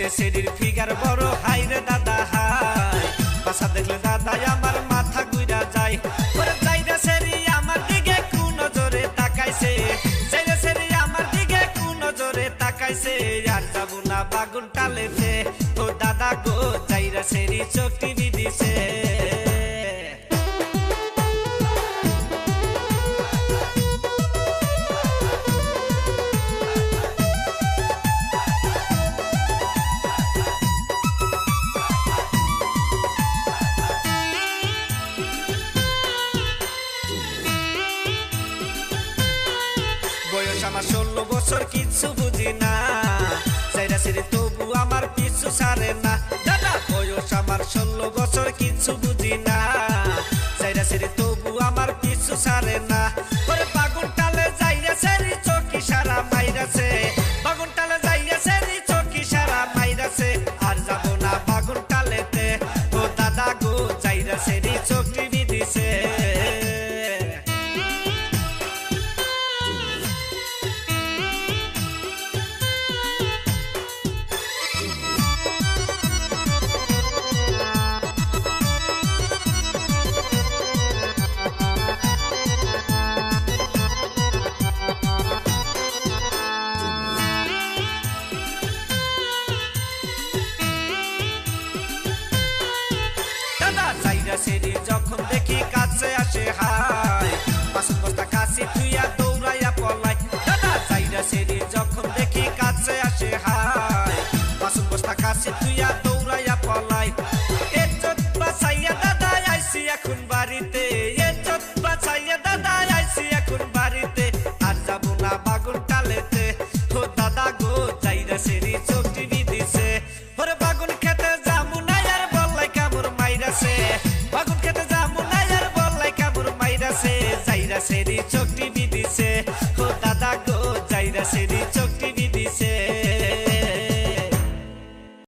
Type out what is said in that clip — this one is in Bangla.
যাইরে সেরির ফিগার বড় হাই রে দাদা হাই বাসা দেখলে দাদাই আমার মাথা ঘুরা যায় ওরে যাইরে সেরি আমার দিকে কোন নজরে তাকাইছে যাইরে সেরি আমার দিকে কোন নজরে তাকাইছে আর যাব না বাগুন টালেতে ও দাদা গো যাইরে সেরি চোখ টিভি দিছে বয়স আমার 16 বছর কিছু বুঝি না যাইরা সেরে তবু আমার পিছু ছাড়ে না দাদা বয়স আমার 16 বছর কিছু বুঝি না যাইরা সেরে তবু আমার পিছু ছাড়ে না ওরে বাগুন টালে যাইরা সেরি চোখি সারা মাইরাছে বাগুন টালে যাইরা সেরি চোখি সারা মাইরাছে আর যাব না বাগুন টালেতে ও দাদা গো যাইরা সেরি চোখ টিভি দিছে সেরি যখন দেখি কাছে আসে হাই বাসন বস্তা কাছে তুইয়া দৌড়াইয়া পলাই দাদা যাইরা সেরি যখন দেখি কাছে আসে হাই বাসন বস্তা কাছে তুইয়া দৌড়াইয়া পলাই এজ্জত বাঁচাইয়া দাদা আইছি এখন বাড়িতে এজ্জত বাঁচাইয়া দাদা আইছি এখন বাড়িতে আর যাব না বাগুন টালেতে ও দাদা গো যাইরা সেরি চোখ টিভি দিছে ওরে বাগুন খেতে যাবো না আর বললাই কামড় মাইরাছে বাগুন খেতে যাবো না আর বললাই কামড় মাইরাছে যাইরা সেরি চোখ টিভি